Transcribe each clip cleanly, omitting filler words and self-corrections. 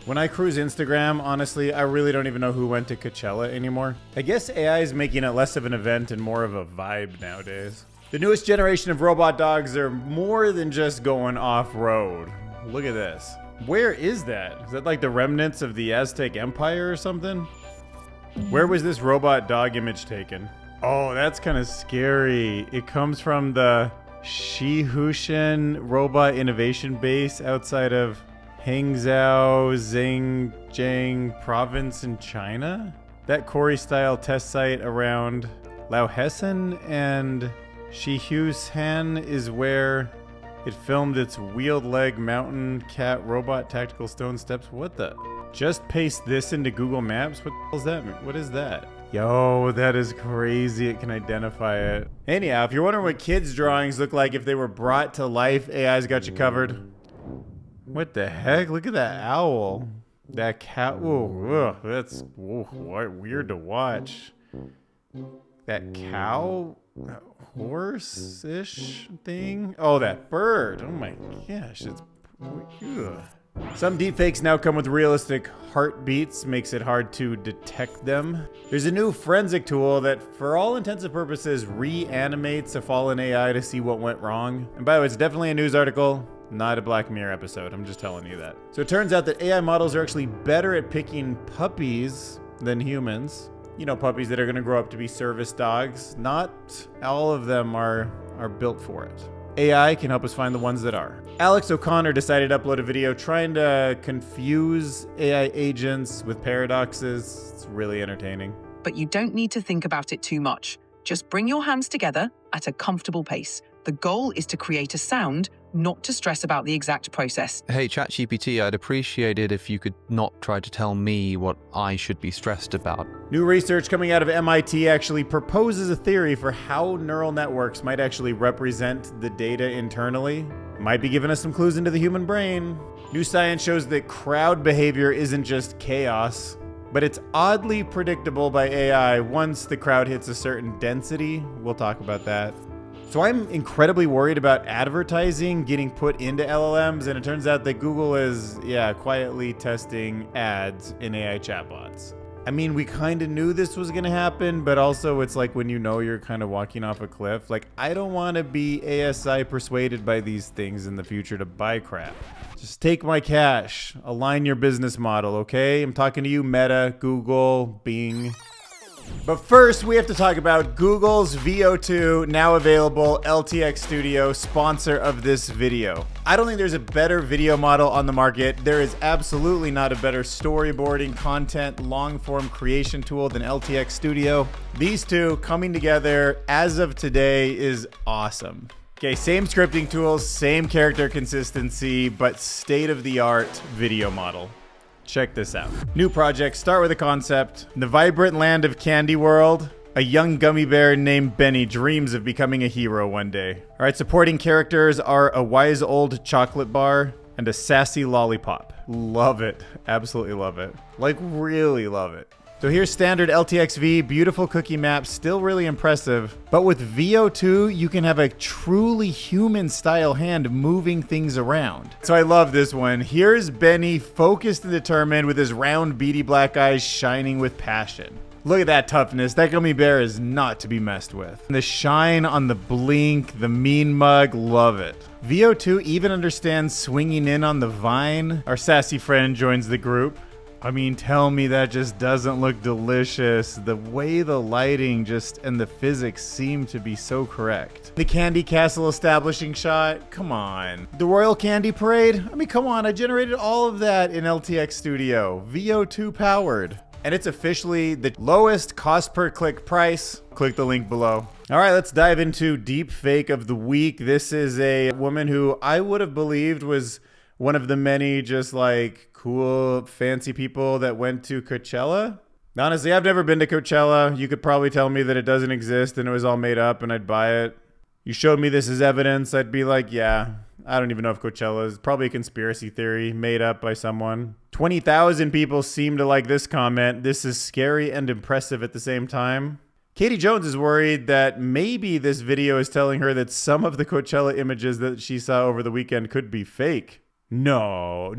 When I cruise Instagram, honestly, I really don't even know who went to Coachella anymore. I guess AI is making it less of an event and more of a vibe nowadays. The newest generation of robot dogs are more than just going off-road. Look at this. Where is that? Is that like the remnants of the Aztec Empire or something? Where was this robot dog image taken? Oh, that's kind of scary. It comes from the Shihushan Robot Innovation Base outside of Hangzhou Zhejiang Province in China? That Corey-style test site around Lauhessen and Shihushan is where it filmed its wheeled leg mountain cat robot tactical stone steps. What the? Just paste this into Google Maps? What the hell is that? What is that? Yo, that is crazy. It can identify it. Anyhow, if you're wondering what kids' drawings look like if they were brought to life, AI's got you covered. What the heck? Look at that owl. That cat. Whoa, that's weird to watch. That cow? Horse-ish thing? Oh, that bird. Oh my gosh, it's... Ugh. Some deepfakes now come with realistic heartbeats, makes it hard to detect them. There's a new forensic tool that, for all intents and purposes, reanimates a fallen AI to see what went wrong. And by the way, it's definitely a news article, not a Black Mirror episode. I'm just telling you that. So it turns out that AI models are actually better at picking puppies than humans. You know, puppies that are gonna grow up to be service dogs. Not all of them are built for it. AI can help us find the ones that are. Alex O'Connor decided to upload a video trying to confuse AI agents with paradoxes. It's really entertaining. But you don't need to think about it too much. Just bring your hands together at a comfortable pace. The goal is to create a sound, not to stress about the exact process. Hey, ChatGPT, I'd appreciate it if you could not try to tell me what I should be stressed about. New research coming out of MIT actually proposes a theory for how neural networks might actually represent the data internally. Might be giving us some clues into the human brain. New science shows that crowd behavior isn't just chaos, but it's oddly predictable by AI once the crowd hits a certain density. We'll talk about that. So I'm incredibly worried about advertising getting put into LLMs, and it turns out that Google is, quietly testing ads in AI chatbots. I mean, we kind of knew this was going to happen, but also it's like when you know you're kind of walking off a cliff. Like, I don't want to be ASI persuaded by these things in the future to buy crap. Just take my cash. Align your business model, okay? I'm talking to you, Meta, Google, Bing. But first, we have to talk about Google's VO2, now available LTX Studio, sponsor of this video. I don't think there's a better video model on the market. There is absolutely not a better storyboarding, content, long-form creation tool than LTX Studio. These two coming together as of today is awesome. Okay, same scripting tools, same character consistency, but state-of-the-art video model. Check this out. New project, start with a concept. In the vibrant land of Candy World, a young gummy bear named Benny dreams of becoming a hero one day. All right, supporting characters are a wise old chocolate bar and a sassy lollipop. Love it. Absolutely love it. Like, really love it. So here's standard LTXV, beautiful cookie map, still really impressive. But with VO2, you can have a truly human-style hand moving things around. So I love this one. Here's Benny, focused and determined, with his round, beady black eyes shining with passion. Look at that toughness. That gummy bear is not to be messed with. The shine on the blink, the mean mug, love it. VO2 even understands swinging in on the vine. Our sassy friend joins the group. I mean, tell me that just doesn't look delicious. The way the lighting and the physics seem to be so correct. The Candy Castle establishing shot, come on. The Royal Candy Parade, I mean, come on. I generated all of that in LTX Studio, VO2 powered. And it's officially the lowest cost per click price. Click the link below. All right, let's dive into deepfake of the week. This is a woman who I would have believed was one of the many just like cool, fancy people that went to Coachella. Honestly, I've never been to Coachella. You could probably tell me that it doesn't exist and it was all made up and I'd buy it. You showed me this as evidence, I'd be like, yeah, I don't even know if Coachella is probably a conspiracy theory made up by someone. 20,000 people seem to like this comment. This is scary and impressive at the same time. Katie Jones is worried that maybe this video is telling her that some of the Coachella images that she saw over the weekend could be fake. No,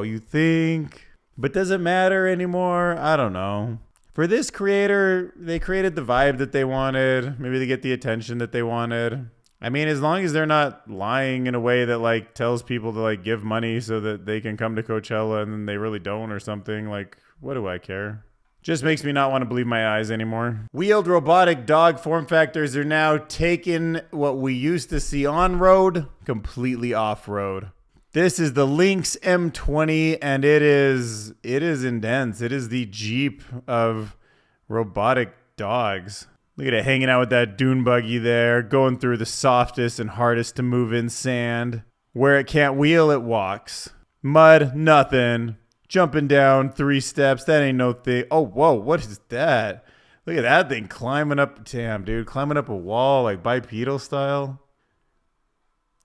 you think? But does it matter anymore? I don't know. For this creator, they created the vibe that they wanted. Maybe they get the attention that they wanted. I mean, as long as they're not lying in a way that like tells people to like give money so that they can come to Coachella and then they really don't or something, like, what do I care? Just makes me not want to believe my eyes anymore. Wheeled robotic dog form factors are now taking what we used to see on road completely off road. This is the Lynx M20 and it is intense. It is the Jeep of robotic dogs. Look at it hanging out with that dune buggy there, going through the softest and hardest to move in sand. Where it can't wheel, it walks. Mud, nothing. Jumping down 3 steps, that ain't no thing. Oh, whoa, what is that? Look at that thing climbing up. Damn, dude, climbing up a wall like bipedal style.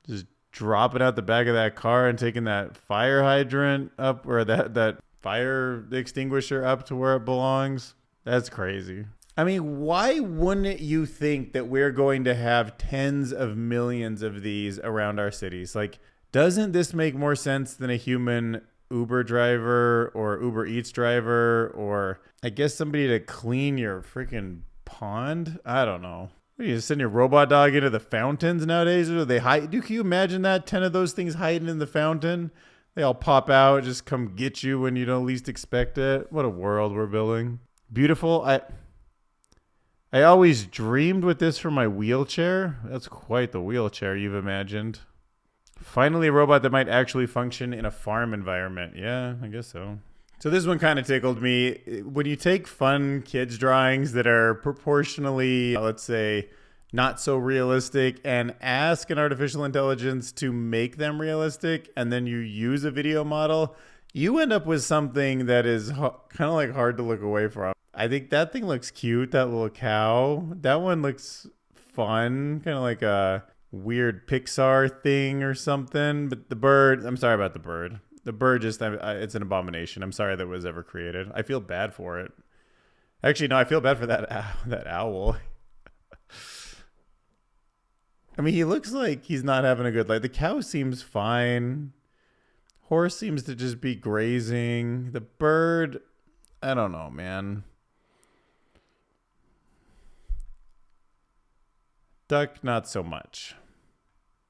Just dropping out the back of that car and taking that fire hydrant up, or that fire extinguisher up to where it belongs. That's crazy. I mean, why wouldn't you think that we're going to have tens of millions of these around our cities? Like, doesn't this make more sense than a human Uber driver or Uber Eats driver, or I guess somebody to clean your freaking pond? I don't know. What, you just send your robot dog into the fountains nowadays, or do they hide? Can you imagine that? 10 of those things hiding in the fountain. They all pop out, just come get you when you don't least expect it. What a world we're building. Beautiful. I always dreamed with this for my wheelchair. That's quite the wheelchair you've imagined. Finally, a robot that might actually function in a farm environment. Yeah, I guess so. So this one kind of tickled me. When you take fun kids drawings that are proportionally, let's say, not so realistic and ask an artificial intelligence to make them realistic, and then you use a video model, you end up with something that is kind of like hard to look away from. I think that thing looks cute, that little cow. That one looks fun, kind of like a weird Pixar thing or something. But the bird, I'm sorry about the bird. The bird just, it's an abomination. I'm sorry that it was ever created. I feel bad for it. Actually, no, I feel bad for that owl. I mean, he looks like he's not having a good life. The cow seems fine. Horse seems to just be grazing. The bird, I don't know, man. Duck, not so much.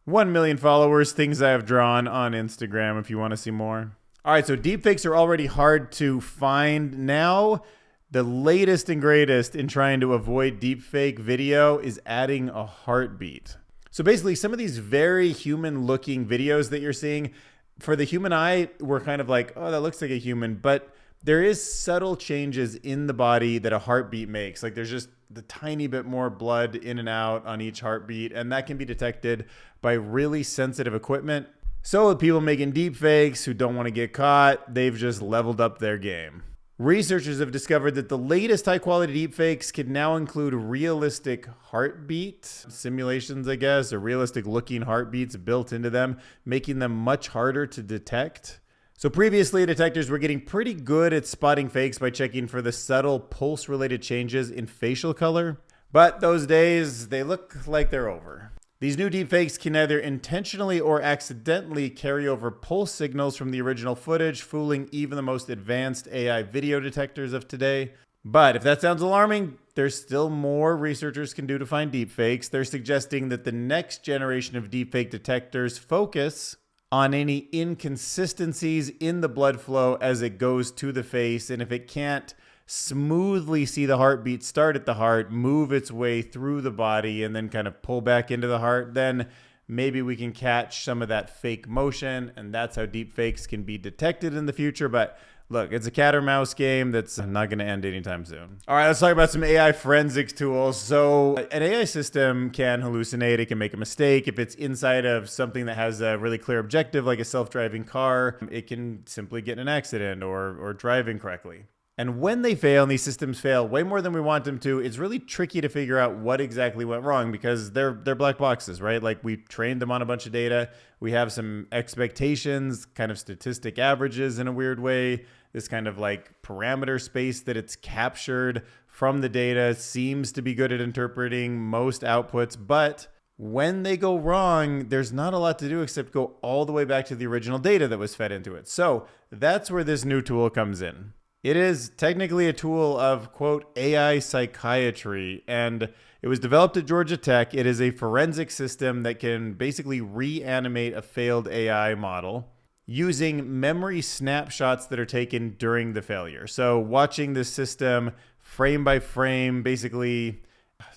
1 million followers, things I have drawn on Instagram if you want to see more. All right, so deepfakes are already hard to find. Now, the latest and greatest in trying to avoid deepfake video is adding a heartbeat. So basically, some of these very human-looking videos that you're seeing, for the human eye, we're kind of like, oh, that looks like a human. But there is subtle changes in the body that a heartbeat makes. Like there's just the tiny bit more blood in and out on each heartbeat, and that can be detected by really sensitive equipment. So with people making deepfakes who don't want to get caught, they've just leveled up their game. Researchers have discovered that the latest high-quality deepfakes can now include realistic heartbeat simulations, I guess, or realistic-looking heartbeats built into them, making them much harder to detect. So previously, detectors were getting pretty good at spotting fakes by checking for the subtle pulse-related changes in facial color. But those days, they look like they're over. These new deepfakes can either intentionally or accidentally carry over pulse signals from the original footage, fooling even the most advanced AI video detectors of today. But if that sounds alarming, there's still more researchers can do to find deepfakes. They're suggesting that the next generation of deepfake detectors focus on any inconsistencies in the blood flow as it goes to the face. And if it can't smoothly see the heartbeat start at the heart, move its way through the body, and then kind of pull back into the heart, then maybe we can catch some of that fake motion. And that's how deepfakes can be detected in the future. But look, it's a cat or mouse game that's not going to end anytime soon. All right, let's talk about some AI forensics tools. So an AI system can hallucinate. It can make a mistake. If it's inside of something that has a really clear objective, like a self-driving car, it can simply get in an accident or drive incorrectly. And when they fail, and these systems fail way more than we want them to, it's really tricky to figure out what exactly went wrong because they're black boxes, right? Like we trained them on a bunch of data. We have some expectations, kind of statistic averages in a weird way. This kind of like parameter space that it's captured from the data seems to be good at interpreting most outputs, but When they go wrong, there's not a lot to do except go all the way back to the original data that was fed into it. So that's where this new tool comes in. It is technically a tool of, quote, AI psychiatry, and it was developed at Georgia Tech. It is a forensic system that can basically reanimate a failed AI model using memory snapshots that are taken during the failure. So watching this system frame by frame, basically,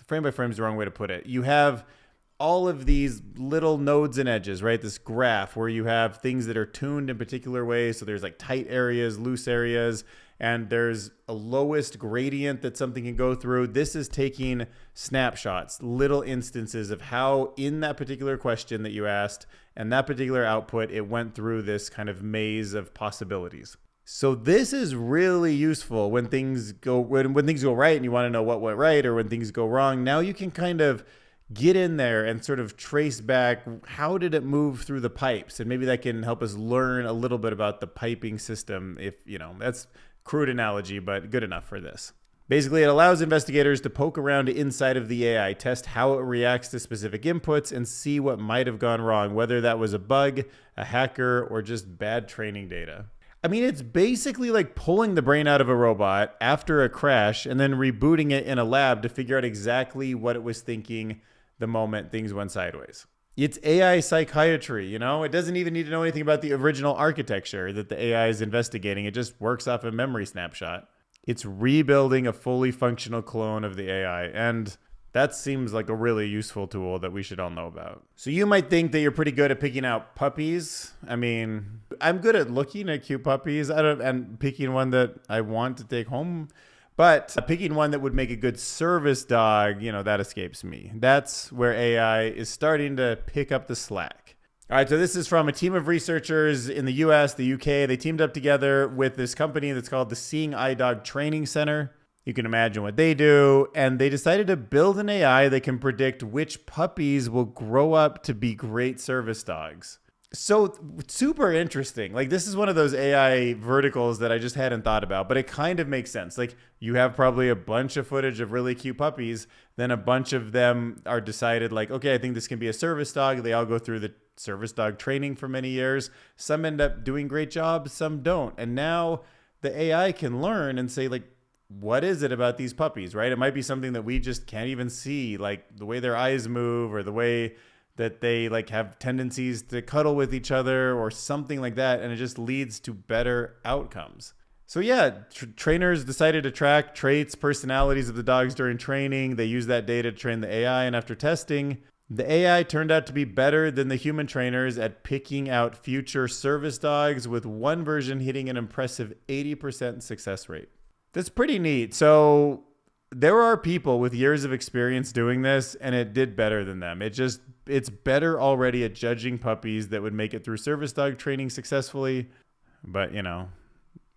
frame by frame is the wrong way to put it. You have all of these little nodes and edges, right? This graph where you have things that are tuned in particular ways. So there's like tight areas, loose areas, and there's a lowest gradient that something can go through. This is taking snapshots, little instances of how in that particular question that you asked and that particular output, it went through this kind of maze of possibilities. So this is really useful when things go when things go right and you want to know what went right, or when things go wrong. Now you can kind of get in there and sort of trace back how did it move through the pipes, and maybe that can help us learn a little bit about the piping system. If that's crude analogy, but good enough for this. Basically, it allows investigators to poke around inside of the AI, test how it reacts to specific inputs, and see what might have gone wrong, whether that was a bug, a hacker, or just bad training data. I mean, it's basically like pulling the brain out of a robot after a crash and then rebooting it in a lab to figure out exactly what it was thinking the moment things went sideways. It's AI psychiatry, It doesn't even need to know anything about the original architecture that the AI is investigating. It just works off a memory snapshot. It's rebuilding a fully functional clone of the AI, and that seems like a really useful tool that we should all know about. So you might think that you're pretty good at picking out puppies. I mean, I'm good at looking at cute puppies and picking one that I want to take home. But picking one that would make a good service dog, that escapes me. That's where AI is starting to pick up the slack. All right, so this is from a team of researchers in the US, the UK. They teamed up together with this company that's called the Seeing Eye Dog Training Center. You can imagine what they do. And they decided to build an AI that can predict which puppies will grow up to be great service dogs. So super interesting. Like, this is one of those AI verticals that I just hadn't thought about, but it kind of makes sense. Like, you have probably a bunch of footage of really cute puppies. Then a bunch of them are decided like, okay, I think this can be a service dog. They all go through the service dog training for many years. Some end up doing great jobs, some don't. And now the AI can learn and say, like, what is it about these puppies, right? It might be something that we just can't even see, like the way their eyes move or the way that they like have tendencies to cuddle with each other or something like that. And it just leads to better outcomes. So yeah, trainers decided to track traits, personalities of the dogs during training. They used that data to train the AI. And after testing, the AI turned out to be better than the human trainers at picking out future service dogs, with one version hitting an impressive 80% success rate. That's pretty neat. So there are people with years of experience doing this, and it did better than them. It's better already at judging puppies that would make it through service dog training successfully. But,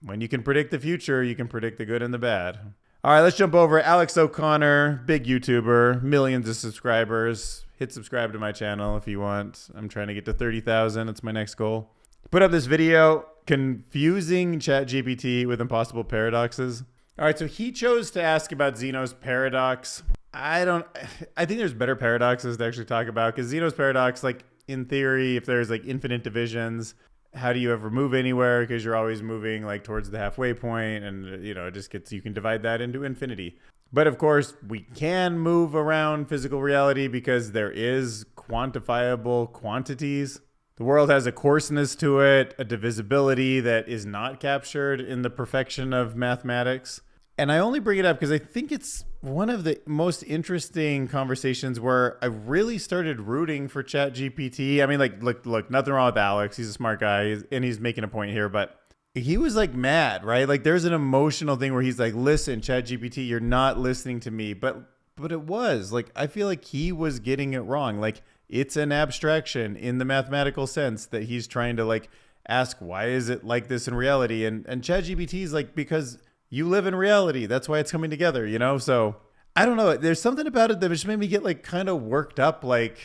when you can predict the future, you can predict the good and the bad. All right, let's jump over. Alex O'Connor, big YouTuber, millions of subscribers. Hit subscribe to my channel if you want. I'm trying to get to 30,000. It's my next goal. Put up this video confusing ChatGPT with impossible paradoxes. All right, so he chose to ask about Zeno's paradox. I think there's better paradoxes to actually talk about, because Zeno's paradox, like in theory, if there's like infinite divisions, how do you ever move anywhere? Because you're always moving like towards the halfway point, and it just gets, you can divide that into infinity. But of course, we can move around physical reality because there is quantifiable quantities. The world has a coarseness to it, a divisibility that is not captured in the perfection of mathematics. And I only bring it up because I think it's one of the most interesting conversations where I really started rooting for ChatGPT. I mean, like, look, nothing wrong with Alex. He's a smart guy, and he's making a point here, but he was like mad, right? Like, there's an emotional thing where he's like, listen, ChatGPT, you're not listening to me. But it was like, I feel like he was getting it wrong. Like, it's an abstraction in the mathematical sense that he's trying to like ask, why is it like this in reality? And ChatGPT is like, because you live in reality. That's why it's coming together, So I don't know. There's something about it that just made me get like kind of worked up, like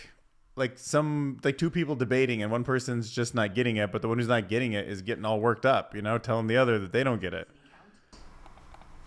two people debating and one person's just not getting it, but the one who's not getting it is getting all worked up, telling the other that they don't get it.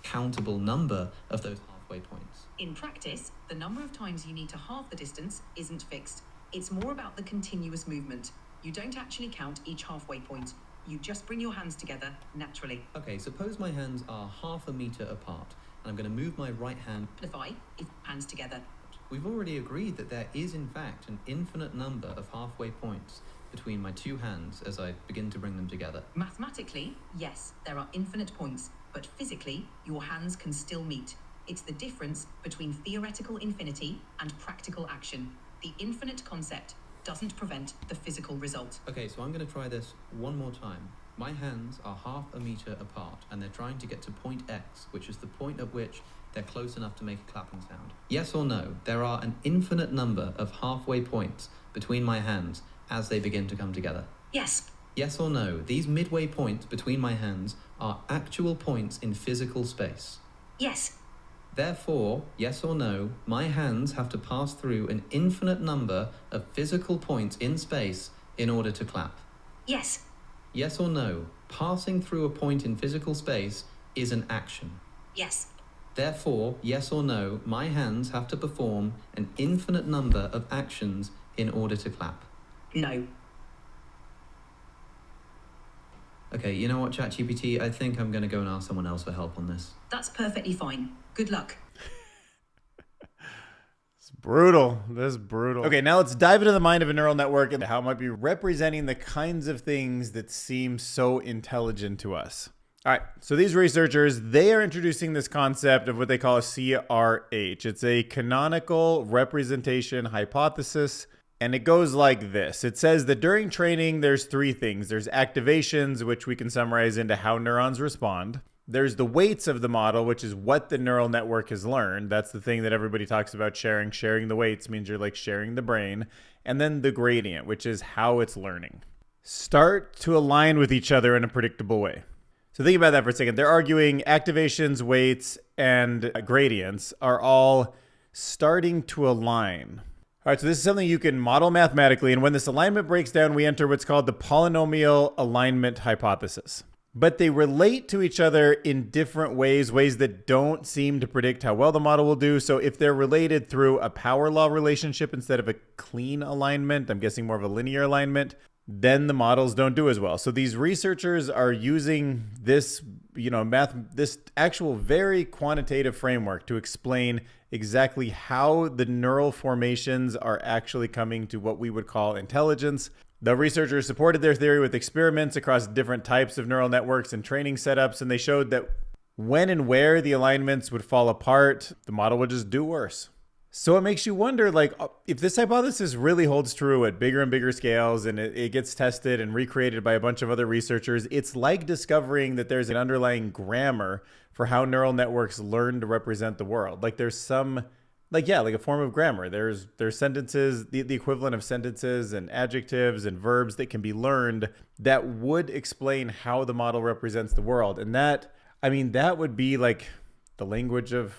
Countable number of those halfway points. In practice, the number of times you need to halve the distance isn't fixed. It's more about the continuous movement. You don't actually count each halfway point. You just bring your hands together naturally. Okay, suppose my hands are half a meter apart, and I'm going to move my right hand. Amplify if hands together. We've already agreed that there is in fact an infinite number of halfway points between my two hands as I begin to bring them together. Mathematically, yes, there are infinite points, but physically, your hands can still meet. It's the difference between theoretical infinity and practical action. The infinite concept doesn't prevent the physical result. Okay, so I'm going to try this one more time. My hands are half a meter apart, and they're trying to get to point X, which is the point at which they're close enough to make a clapping sound. Yes or no, there are an infinite number of halfway points between my hands as they begin to come together. Yes. Yes or no, these midway points between my hands are actual points in physical space. Yes. Therefore, yes or no, my hands have to pass through an infinite number of physical points in space in order to clap. Yes. Yes or no, passing through a point in physical space is an action. Yes. Therefore, yes or no, my hands have to perform an infinite number of actions in order to clap. No. Okay, you know what, ChatGPT? I think I'm going to go and ask someone else for help on this. That's perfectly fine. Good luck. It's brutal. This is brutal. Okay, now let's dive into the mind of a neural network and how it might be representing the kinds of things that seem so intelligent to us. All right, so these researchers, they are introducing this concept of what they call a CRH. It's a canonical representation hypothesis, and it goes like this. It says that during training, there's three things. There's activations, which we can summarize into how neurons respond. There's the weights of the model, which is what the neural network has learned. That's the thing that everybody talks about sharing. Sharing the weights means you're like sharing the brain. And then the gradient, which is how it's learning. Start to align with each other in a predictable way. So think about that for a second. They're arguing activations, weights, and gradients are all starting to align. All right, so this is something you can model mathematically. And when this alignment breaks down, we enter what's called the polynomial alignment hypothesis. But they relate to each other in different ways, ways that don't seem to predict how well the model will do. So if they're related through a power law relationship instead of a clean alignment, I'm guessing more of a linear alignment, then the models don't do as well. So these researchers are using this, this actual very quantitative framework to explain exactly how the neural formations are actually coming to what we would call intelligence. The researchers supported their theory with experiments across different types of neural networks and training setups, and they showed that when and where the alignments would fall apart, the model would just do worse. So it makes you wonder, if this hypothesis really holds true at bigger and bigger scales and it gets tested and recreated by a bunch of other researchers, it's like discovering that there's an underlying grammar for how neural networks learn to represent the world. There's some, a form of grammar. There's sentences, the equivalent of sentences and adjectives and verbs that can be learned that would explain how the model represents the world. And that would be like the language of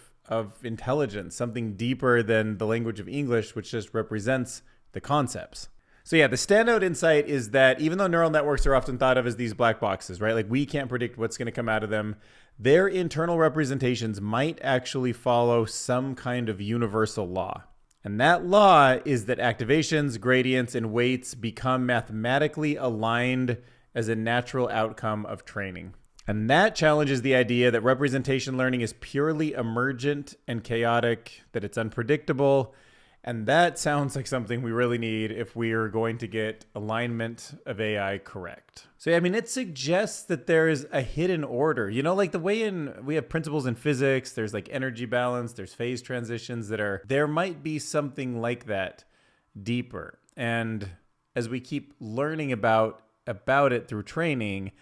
intelligence, something deeper than the language of English, which just represents the concepts. So yeah, the standout insight is that even though neural networks are often thought of as these black boxes, right? We can't predict what's going to come out of them. Their internal representations might actually follow some kind of universal law. And that law is that activations, gradients, and weights become mathematically aligned as a natural outcome of training. And that challenges the idea that representation learning is purely emergent and chaotic, that it's unpredictable. And that sounds like something we really need if we are going to get alignment of AI correct. So, it suggests that there is a hidden order, the way we have principles in physics, there's energy balance, there's phase transitions there might be something like that deeper. And as we keep learning about it through training,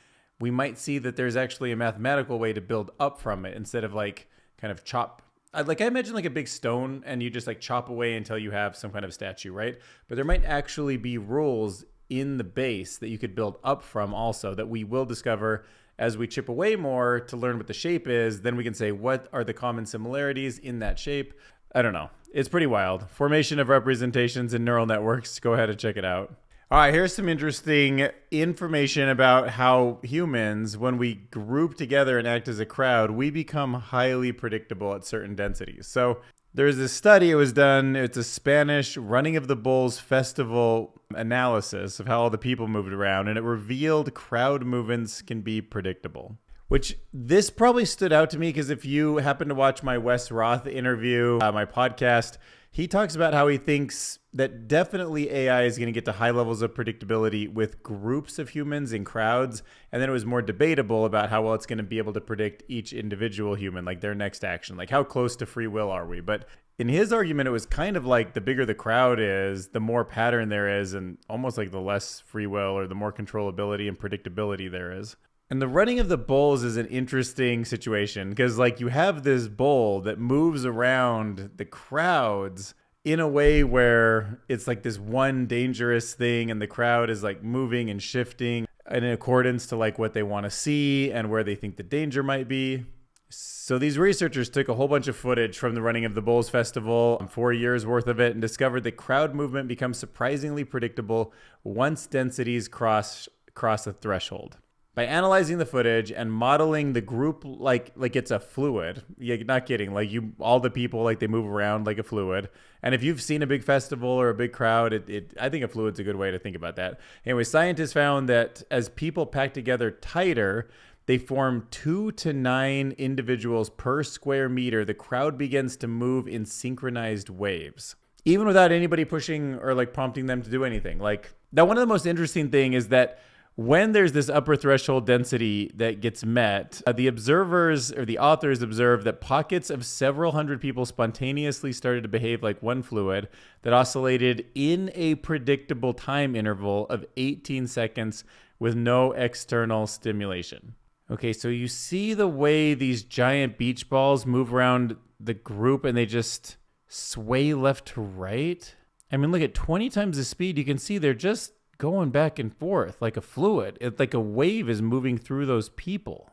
we might see that there's actually a mathematical way to build up from it instead of kind of chop. I imagine a big stone and you just chop away until you have some kind of statue, right? But there might actually be rules in the base that you could build up from also that we will discover as we chip away more to learn what the shape is. Then we can say, what are the common similarities in that shape? I don't know. It's pretty wild. Formation of representations in neural networks. Go ahead and check it out. All right, here's some interesting information about how humans, when we group together and act as a crowd, we become highly predictable at certain densities. So there's this study, it was done, it's a Spanish Running of the Bulls festival analysis of how all the people moved around, and it revealed crowd movements can be predictable. Which this probably stood out to me because if you happen to watch my Wes Roth interview, my podcast, he talks about how he thinks that definitely AI is going to get to high levels of predictability with groups of humans in crowds. And then it was more debatable about how well it's going to be able to predict each individual human, like their next action, like how close to free will are we? But in his argument, it was kind of like the bigger the crowd is, the more pattern there is, and almost like the less free will or the more controllability and predictability there is. And the running of the bulls is an interesting situation because like you have this bull that moves around the crowds in a way where it's like this one dangerous thing and the crowd is like moving and shifting in accordance to like what they want to see and where they think the danger might be. So these researchers took a whole bunch of footage from the Running of the Bulls festival, 4 years worth of it, and discovered that crowd movement becomes surprisingly predictable once densities cross a threshold. By analyzing the footage and modeling the group like it's a fluid, you're not kidding, like all the people, like they move around like a fluid. And if you've seen a big festival or a big crowd, I think a fluid's a good way to think about that. Anyway, scientists found that as people pack together tighter, they form 2 to 9 individuals per square meter. The crowd begins to move in synchronized waves, even without anybody pushing or like prompting them to do anything. Like now, one of the most interesting thing is that when there's this upper threshold density that gets met, the observers or the authors observed that pockets of several hundred people spontaneously started to behave like one fluid that oscillated in a predictable time interval of 18 seconds with no external stimulation. Okay, so you see the way these giant beach balls move around the group and they just sway left to right? I mean, look at 20 times the speed. You can see they're just going back and forth like a fluid. It's like a wave is moving through those people.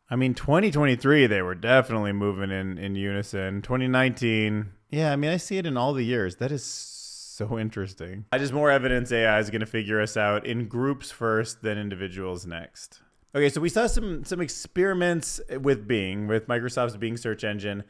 I mean, 2023, they were definitely moving in unison. 2019, yeah, I mean, I see it in all the years. That is so interesting. Just more evidence AI is going to figure us out in groups first, then individuals next. Okay, so we saw some experiments with Bing, with Microsoft's Bing search engine,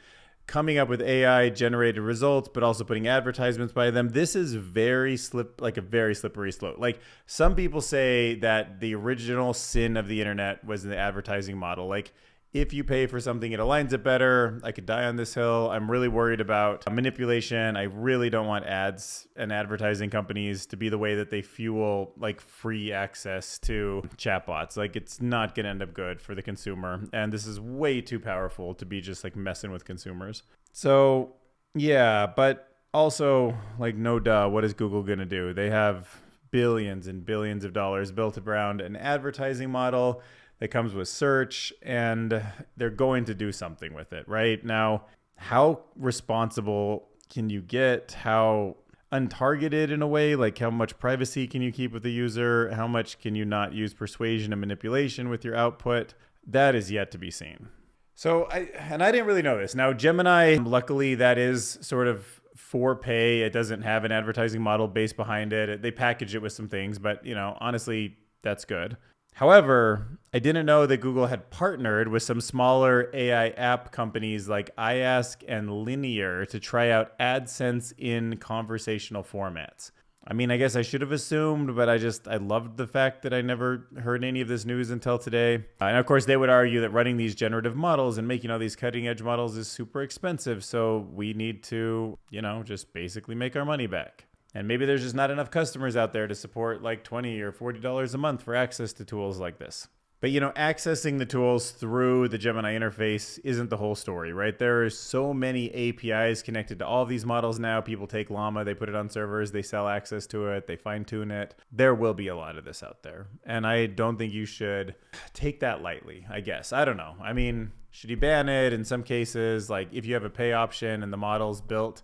coming up with AI-generated results, but also putting advertisements by them. This is a very slippery slope. Like some people say that the original sin of the internet was the advertising model. Like if you pay for something, it aligns it better. I could die on this hill. I'm really worried about manipulation. I really don't want ads and advertising companies to be the way that they fuel like free access to chatbots. Like it's not going to end up good for the consumer. And this is way too powerful to be just like messing with consumers. So yeah, but also like no duh, what is Google going to do? They have billions and billions of dollars built around an advertising model that comes with search, and they're going to do something with it, right? Now, how responsible can you get? How untargeted in a way? Like how much privacy can you keep with the user? How much can you not use persuasion and manipulation with your output? That is yet to be seen. So, I didn't really know this. Now, Gemini, luckily that is sort of for pay. It doesn't have an advertising model based behind it. They package it with some things, but honestly, that's good. However, I didn't know that Google had partnered with some smaller AI app companies like iAsk and Linear to try out AdSense in conversational formats. I mean, I guess I should have assumed, but I loved the fact that I never heard any of this news until today. And of course, they would argue that running these generative models and making all these cutting edge models is super expensive. So we need to, just basically make our money back. And maybe there's just not enough customers out there to support like $20 or $40 a month for access to tools like this. But, accessing the tools through the Gemini interface isn't the whole story, right? There are so many APIs connected to all of these models now. People take Llama, they put it on servers, they sell access to it, they fine tune it. There will be a lot of this out there. And I don't think you should take that lightly, I guess. I don't know. I mean, should you ban it in some cases? Like if you have a pay option and the model's built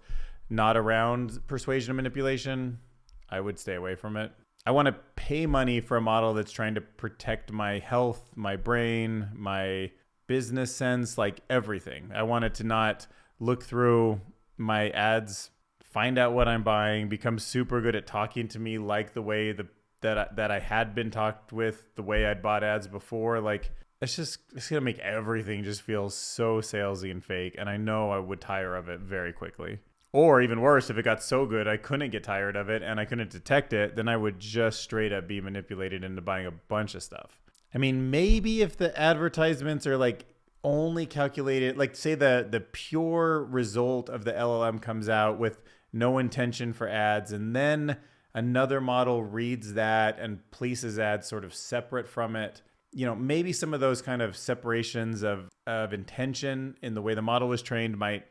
not around persuasion and manipulation, I would stay away from it. I want to pay money for a model that's trying to protect my health, my brain, my business sense, like everything. I want it to not look through my ads find out what I'm buying, become super good at talking to me like the way that I had been talked with, the way I'd bought ads before. Like, it's gonna make everything just feel so salesy and fake. And I know I would tire of it very quickly. Or even worse, if it got so good I couldn't get tired of it and I couldn't detect it, then I would just straight up be manipulated into buying a bunch of stuff. I mean, maybe if the advertisements are like only calculated, like say the pure result of the LLM comes out with no intention for ads, and then another model reads that and places ads sort of separate from it. Maybe some of those kind of separations of intention in the way the model was trained might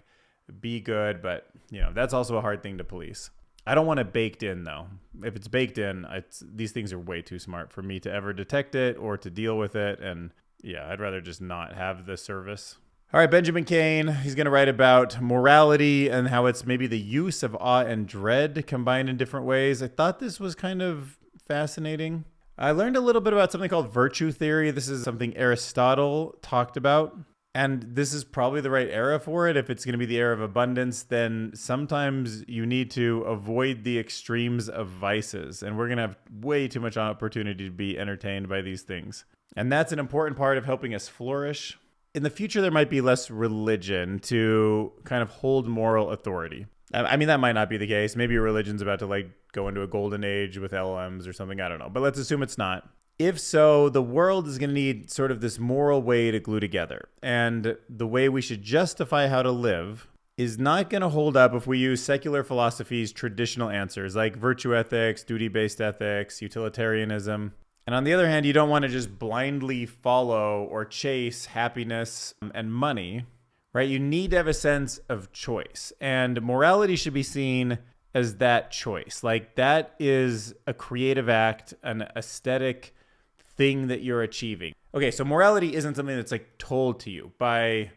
be good, but that's also a hard thing to police. I don't want it baked in though. If it's baked in, these things are way too smart for me to ever detect it or to deal with it. And yeah, I'd rather just not have the service. All right, Benjamin Kane, he's going to write about morality and how it's maybe the use of awe and dread combined in different ways. I thought this was kind of fascinating. I learned a little bit about something called virtue theory. This is something Aristotle talked about. And this is probably the right era for it. If it's going to be the era of abundance, then sometimes you need to avoid the extremes of vices. And we're going to have way too much opportunity to be entertained by these things. And that's an important part of helping us flourish. In the future, there might be less religion to kind of hold moral authority. I mean, that might not be the case. Maybe religion's about to go into a golden age with LLMs or something. I don't know. But let's assume it's not. If so, the world is going to need sort of this moral way to glue together. And the way we should justify how to live is not going to hold up if we use secular philosophy's traditional answers like virtue ethics, duty-based ethics, utilitarianism. And on the other hand, you don't want to just blindly follow or chase happiness and money, right? You need to have a sense of choice. And morality should be seen as that choice. Like that is a creative act, an aesthetic thing that you're achieving. Okay, so morality isn't something that's told to you by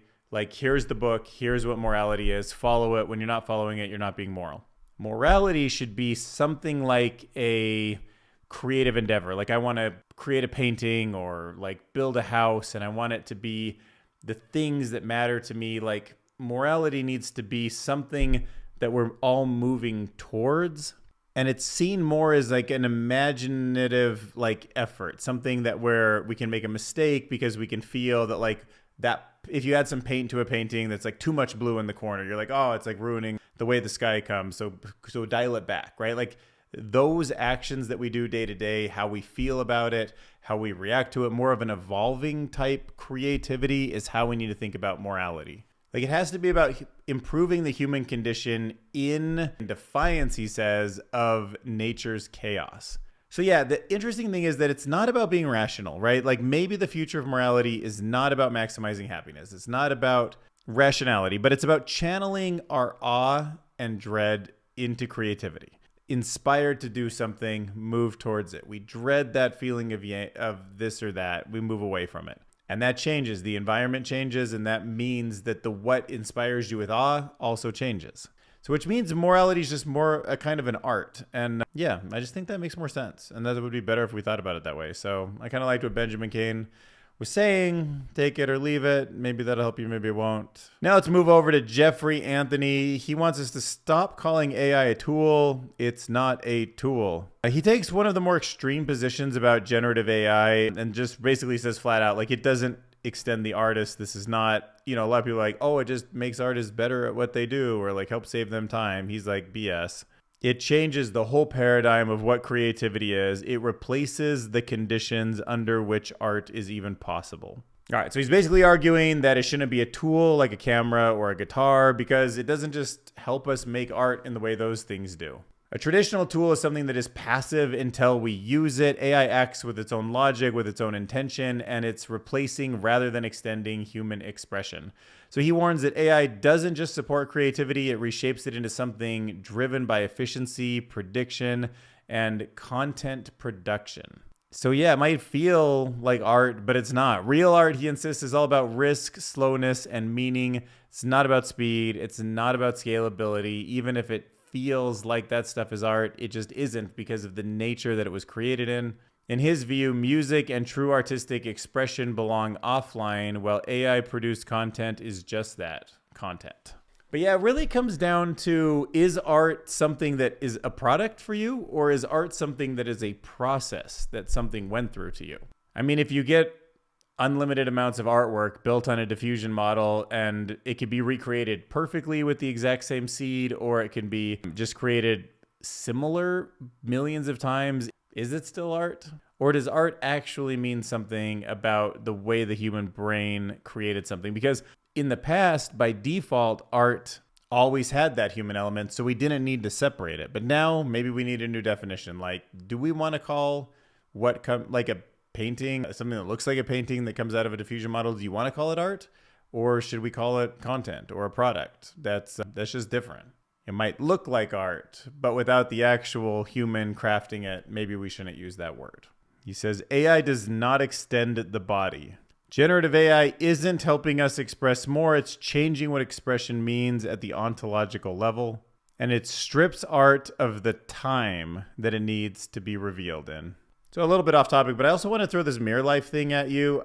here's the book, here's what morality is, follow it. When you're not following it, you're not being moral. Morality should be something like a creative endeavor. Like I want to create a painting or build a house, and I want it to be the things that matter to me. Like morality needs to be something that we're all moving towards. And it's seen more as an imaginative effort, something that where we can make a mistake because we can feel that that if you add some paint to a painting that's too much blue in the corner, you're oh, it's ruining the way the sky comes. So dial it back, right? Those actions that we do day to day, how we feel about it, how we react to it, more of an evolving type creativity is how we need to think about morality. It has to be about improving the human condition in defiance, he says, of nature's chaos. So yeah, the interesting thing is that it's not about being rational, right? Maybe the future of morality is not about maximizing happiness. It's not about rationality, but it's about channeling our awe and dread into creativity. Inspired to do something, move towards it. We dread that feeling of this or that. We move away from it. And that changes. The environment changes, and that means that the what inspires you with awe also changes. So which means morality is just more a kind of an art. And yeah, I just think that makes more sense. And that it would be better if we thought about it that way. So I kind of liked what Benjamin Kane was saying. Take it or leave it. Maybe that'll help you, maybe it won't. Now let's move over to Jeffrey Anthony. He wants us to stop calling AI a tool. It's not a tool. He takes one of the more extreme positions about generative AI and just basically says flat out, it doesn't extend the artist. This is not, a lot of people are oh, it just makes artists better at what they do or help save them time. He's BS. It changes the whole paradigm of what creativity is. It replaces the conditions under which art is even possible. All right, so he's basically arguing that it shouldn't be a tool like a camera or a guitar because it doesn't just help us make art in the way those things do. A traditional tool is something that is passive until we use it. AI acts with its own logic, with its own intention, and it's replacing rather than extending human expression. So he warns that AI doesn't just support creativity, it reshapes it into something driven by efficiency, prediction, and content production. So yeah, it might feel like art, but it's not. Real art, he insists, is all about risk, slowness, and meaning. It's not about speed. It's not about scalability. Even if it feels like that stuff is art, it just isn't because of the nature that it was created in. In his view, music and true artistic expression belong offline, while AI-produced content is just that, content. But yeah, it really comes down to, is art something that is a product for you, or is art something that is a process that something went through to you? I mean, if you get unlimited amounts of artwork built on a diffusion model and it can be recreated perfectly with the exact same seed, or it can be just created similar millions of times, is it still art? Or does art actually mean something about the way the human brain created something? Because in the past, by default, art always had that human element, so we didn't need to separate it. But now maybe we need a new definition. Like, do we want to call like a painting, something that looks like a painting that comes out of a diffusion model, do you want to call it art? Or should we call it content or a product that's just different? It might look like art, but without the actual human crafting it, maybe we shouldn't use that word. He says, AI does not extend the body. Generative AI isn't helping us express more. It's changing what expression means at the ontological level. And it strips art of the time that it needs to be revealed in. So a little bit off topic, but I also want to throw this mirror life thing at you.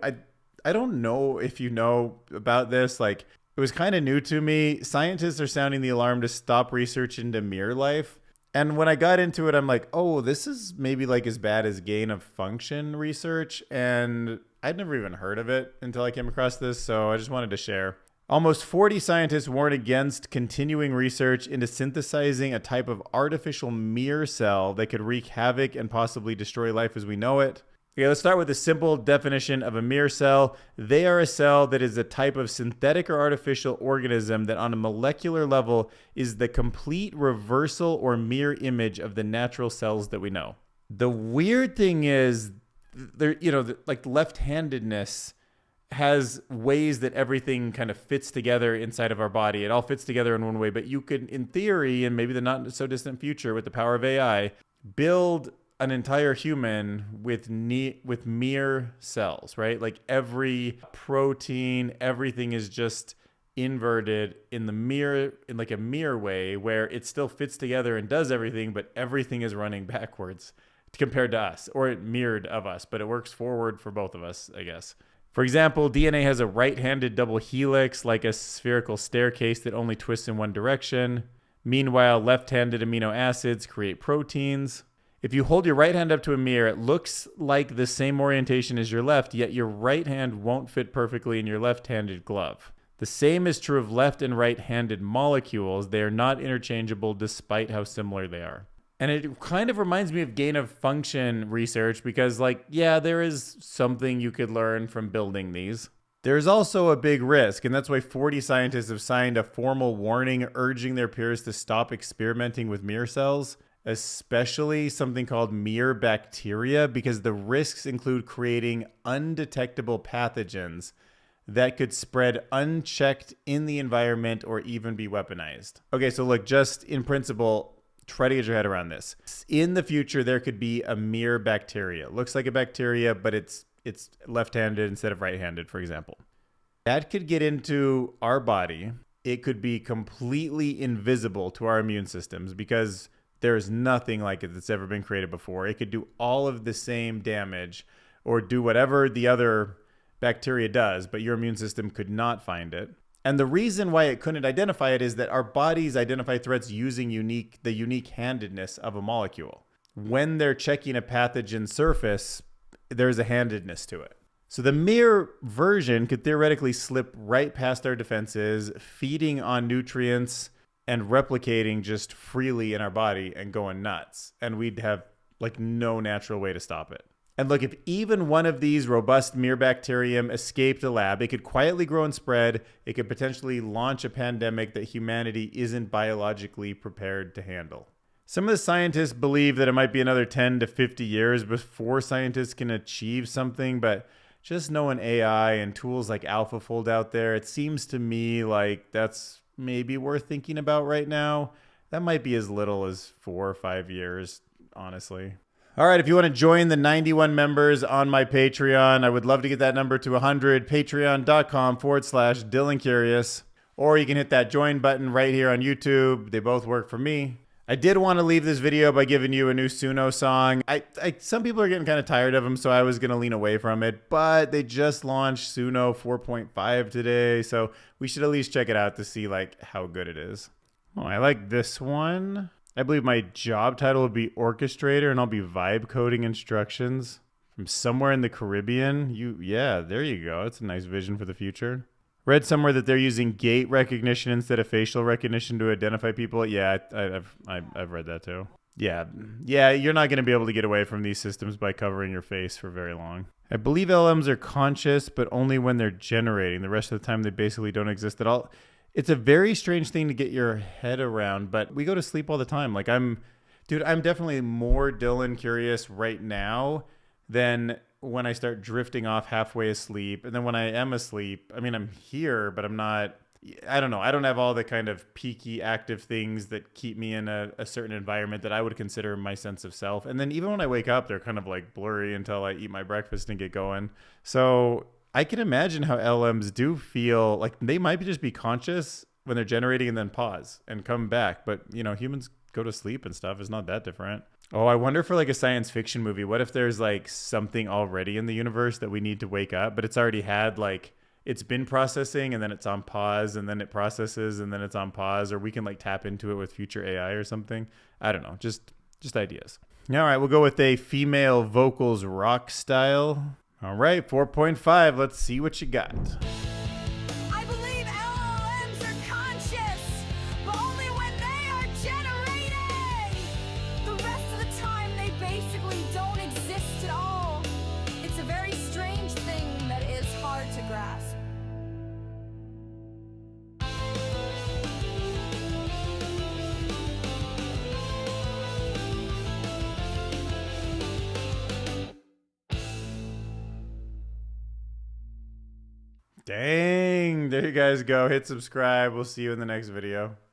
I don't know if you know about this. Like, it was kind of new to me. Scientists are sounding the alarm to stop research into mirror life. And when I got into it, I'm like, oh, this is maybe like as bad as gain of function research. And I'd never even heard of it until I came across this. So I just wanted to share. Almost 40 scientists warn against continuing research into synthesizing a type of artificial mirror cell that could wreak havoc and possibly destroy life as we know it. Okay, let's start with a simple definition of a mirror cell. They are a cell that is a type of synthetic or artificial organism that on a molecular level is the complete reversal or mirror image of the natural cells that we know. The weird thing is, like left-handedness has ways that everything kind of fits together inside of our body. It all fits together in one way, but you could, in theory, and maybe the not so distant future with the power of AI, build an entire human with mirror cells, right? Like every protein, everything is just inverted in the mirror, in like a mirror way, where it still fits together and does everything, but everything is running backwards compared to us, or it mirrored of us, but it works forward for both of us, I guess. For example, DNA has a right-handed double helix, like a spherical staircase that only twists in one direction. Meanwhile, left-handed amino acids create proteins. If you hold your right hand up to a mirror, it looks like the same orientation as your left, yet your right hand won't fit perfectly in your left-handed glove. The same is true of left and right-handed molecules. They are not interchangeable despite how similar they are. And it kind of reminds me of gain of function research because, like, yeah, there is something you could learn from building these. There's also a big risk, and that's why 40 scientists have signed a formal warning urging their peers to stop experimenting with mirror cells, especially something called mirror bacteria, because the risks include creating undetectable pathogens that could spread unchecked in the environment or even be weaponized. Okay, so look, just in principle, try to get your head around this. In the future, there could be a mirror bacteria. It looks like a bacteria, but it's left-handed instead of right-handed, for example. That could get into our body. It could be completely invisible to our immune systems because there's nothing like it that's ever been created before. It could do all of the same damage or do whatever the other bacteria does, but your immune system could not find it. And the reason why it couldn't identify it is that our bodies identify threats using the unique handedness of a molecule. When they're checking a pathogen surface, there's a handedness to it. So the mirror version could theoretically slip right past our defenses, feeding on nutrients and replicating just freely in our body and going nuts. And we'd have like no natural way to stop it. And look, if even one of these robust Myrbacterium escaped a lab, it could quietly grow and spread. It could potentially launch a pandemic that humanity isn't biologically prepared to handle. Some of the scientists believe that it might be another 10 to 50 years before scientists can achieve something, but just knowing AI and tools like AlphaFold out there, it seems to me like that's maybe worth thinking about right now. That might be as little as 4 or 5 years, honestly. All right, if you want to join the 91 members on my Patreon, I would love to get that number to 100, patreon.com/DylanCurious. Or you can hit that join button right here on YouTube. They both work for me. I did want to leave this video by giving you a new Suno song. Some people are getting kind of tired of them, so I was going to lean away from it, but they just launched Suno 4.5 today, so we should at least check it out to see like how good it is. Oh, I like this one. I believe my job title would be orchestrator, and I'll be vibe coding instructions from somewhere in the Caribbean. Yeah, there you go. That's a nice vision for the future. Read somewhere that they're using gait recognition instead of facial recognition to identify people. Yeah, I've read that too. Yeah, you're not going to be able to get away from these systems by covering your face for very long. I believe LLMs are conscious, but only when they're generating. The rest of the time, they basically don't exist at all. It's a very strange thing to get your head around, but we go to sleep all the time. Like I'm definitely more Dylan curious right now than when I start drifting off halfway asleep. And then when I am asleep, I mean, I'm here, but I'm not, I don't know. I don't have all the kind of peaky active things that keep me in a certain environment that I would consider my sense of self. And then even when I wake up, they're kind of like blurry until I eat my breakfast and get going. So I can imagine how LMs do feel like they might just be conscious when they're generating and then pause and come back. But, you know, humans go to sleep and stuff. It's not that different. Oh, I wonder for like a science fiction movie, what if there's like something already in the universe that we need to wake up, but it's already had like, it's been processing and then it's on pause and then it processes and then it's on pause, or we can like tap into it with future AI or something. I don't know. Just ideas. All right. We'll go with a female vocals rock style. All right. 4.5. Let's see what you got. I believe LLMs are conscious, but only when they are generating. The rest of the time, they basically don't exist at all. It's a very strange thing that is hard to grasp. Dang. There you guys go. Hit subscribe. We'll see you in the next video.